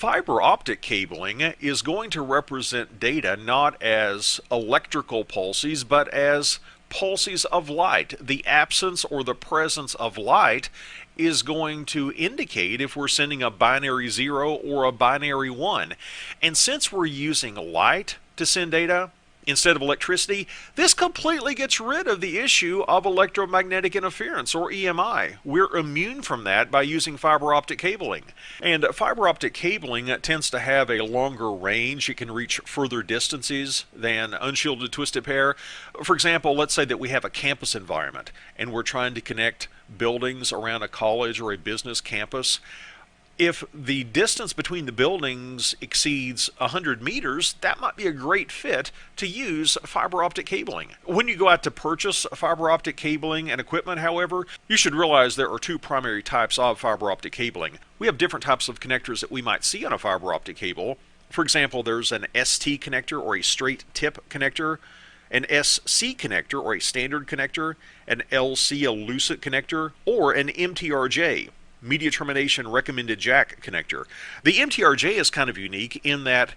Fiber optic cabling is going to represent data not as electrical pulses, but as pulses of light. The absence or the presence of light is going to indicate if we're sending a binary 0 or a binary 1. And since we're using light to send data instead of electricity, this completely gets rid of the issue of electromagnetic interference, or EMI. We're immune from that by using fiber optic cabling. And fiber optic cabling tends to have a longer range. It can reach further distances than unshielded twisted pair. For example, let's say that we have a campus environment and we're trying to connect buildings around a college or a business campus. If the distance between the buildings exceeds 100 meters, that might be a great fit to use fiber optic cabling. When you go out to purchase fiber optic cabling and equipment, however, you should realize there are two primary types of fiber optic cabling. We have different types of connectors that we might see on a fiber optic cable. For example, there's an ST connector, or a straight tip connector, an SC connector, or a standard connector, an LC, a lucid connector, or an MTRJ, media termination recommended jack connector. The MTRJ is kind of unique in that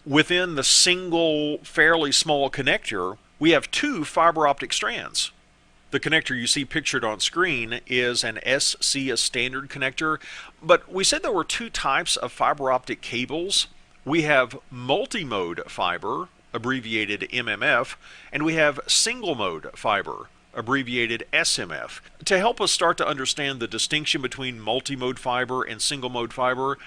within the single fairly small connector, we have two fiber optic strands. The connector you see pictured on screen is an SC, a standard connector, but we said there were two types of fiber optic cables. We have multi-mode fiber, abbreviated MMF, and we have single mode fiber, abbreviated SMF. To help us start to understand the distinction between multi-mode fiber and single mode fiber,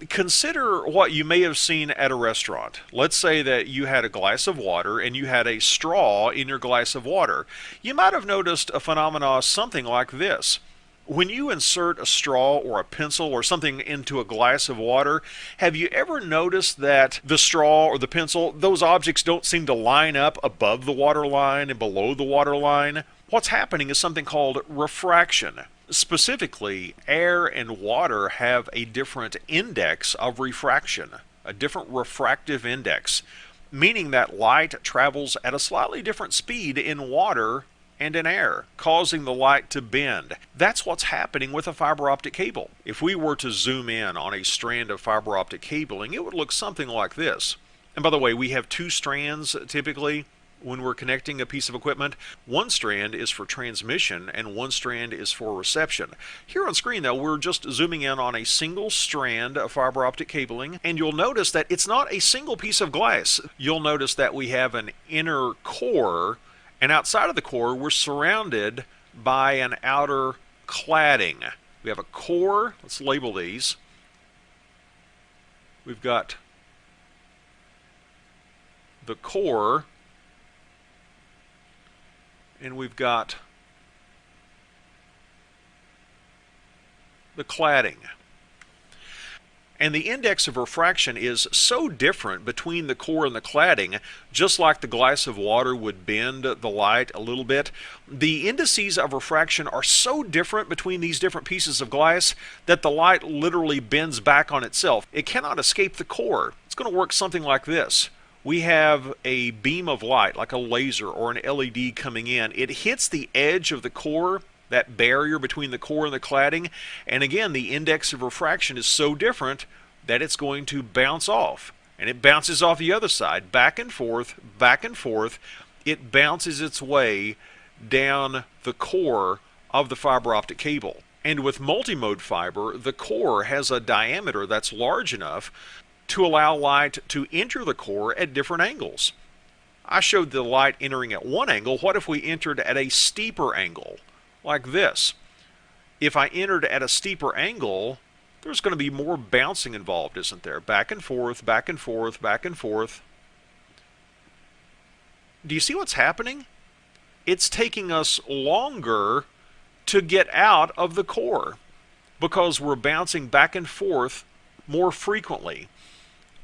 consider what you may have seen at a restaurant. Let's say that you had a glass of water and you had a straw in your glass of water. You might have noticed a phenomena something like this. When you insert a straw or a pencil or something into a glass of water, have you ever noticed that the straw or the pencil, those objects don't seem to line up above the water line and below the water line? What's happening is something called refraction. Specifically, air and water have a different index of refraction, a different refractive index, meaning that light travels at a slightly different speed in water and in air, causing the light to bend. That's what's happening with a fiber optic cable. If we were to zoom in on a strand of fiber optic cabling, it would look something like this. And by the way, we have two strands typically when we're connecting a piece of equipment. One strand is for transmission and one strand is for reception. Here on screen though, we're just zooming in on a single strand of fiber optic cabling, and you'll notice that it's not a single piece of glass. You'll notice that we have an inner core, and outside of the core, we're surrounded by an outer cladding. We have a core. Let's label these. We've got the core, and we've got the cladding. And the index of refraction is so different between the core and the cladding, just like the glass of water would bend the light a little bit. The indices of refraction are so different between these different pieces of glass that the light literally bends back on itself. It cannot escape the core. It's going to work something like this. We have a beam of light, like a laser or an LED coming in. It hits the edge of the core, that barrier between the core and the cladding, and again the index of refraction is so different that it's going to bounce off, and it bounces off the other side, back and forth, back and forth. It bounces its way down the core of the fiber optic cable. And with multi-mode fiber, the core has a diameter that's large enough to allow light to enter the core at different angles. I showed the light entering at one angle. What if we entered at a steeper angle? Like this. If I entered at a steeper angle, there's going to be more bouncing involved, isn't there? Back and forth, back and forth, back and forth. Do you see what's happening? It's taking us longer to get out of the core because we're bouncing back and forth more frequently.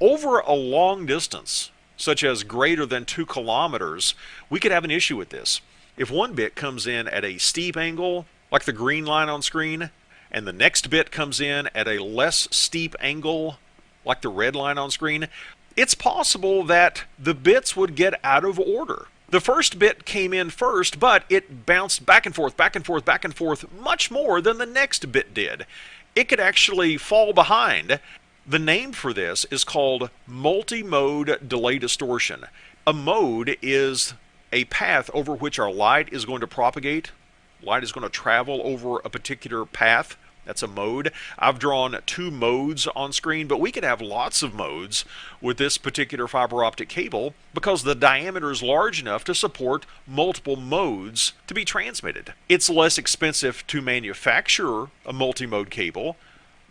Over a long distance, such as greater than 2 kilometers, we could have an issue with this. If one bit comes in at a steep angle, like the green line on screen, and the next bit comes in at a less steep angle, like the red line on screen, it's possible that the bits would get out of order. The first bit came in first, but it bounced back and forth, back and forth, back and forth much more than the next bit did. It could actually fall behind. The name for this is called multi-mode delay distortion. A mode is a path over which our light is going to propagate. Light is going to travel over a particular path. That's a mode. I've drawn 2 modes on screen, but we could have lots of modes with this particular fiber optic cable because the diameter is large enough to support multiple modes to be transmitted. It's less expensive to manufacture a multi-mode cable.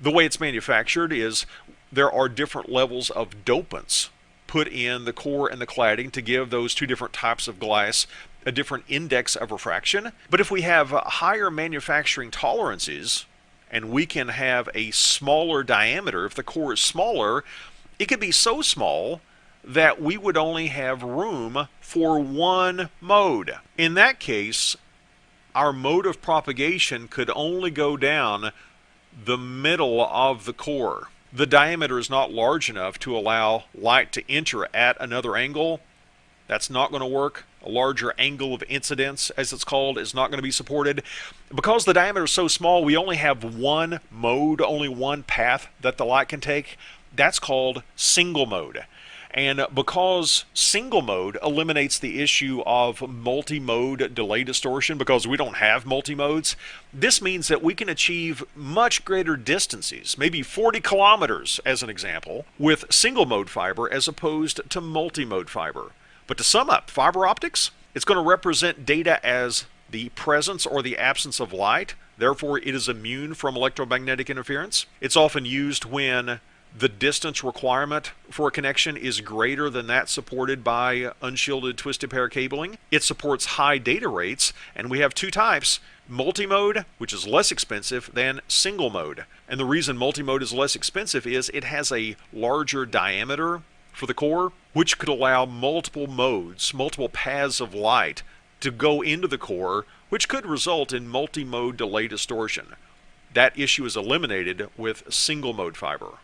The way it's manufactured is there are different levels of dopants put in the core and the cladding to give those 2 different types of glass a different index of refraction. But if we have higher manufacturing tolerances, and we can have a smaller diameter, if the core is smaller, it could be so small that we would only have room for 1 mode. In that case, our mode of propagation could only go down the middle of the core. The diameter is not large enough to allow light to enter at another angle. That's not going to work. A larger angle of incidence, as it's called, is not going to be supported. Because the diameter is so small, we only have 1 mode, only 1 path that the light can take. That's called single mode. And because single mode eliminates the issue of multi-mode delay distortion, because we don't have multi-modes, this means that we can achieve much greater distances, maybe 40 kilometers as an example, with single mode fiber as opposed to multi-mode fiber. But to sum up, fiber optics, it's going to represent data as the presence or the absence of light. Therefore, it is immune from electromagnetic interference. It's often used when the distance requirement for a connection is greater than that supported by unshielded twisted pair cabling. It supports high data rates, and we have 2 types. Multi-mode, which is less expensive than single mode. And the reason multi-mode is less expensive is it has a larger diameter for the core, which could allow multiple modes, multiple paths of light to go into the core, which could result in multi-mode delay distortion. That issue is eliminated with single mode fiber.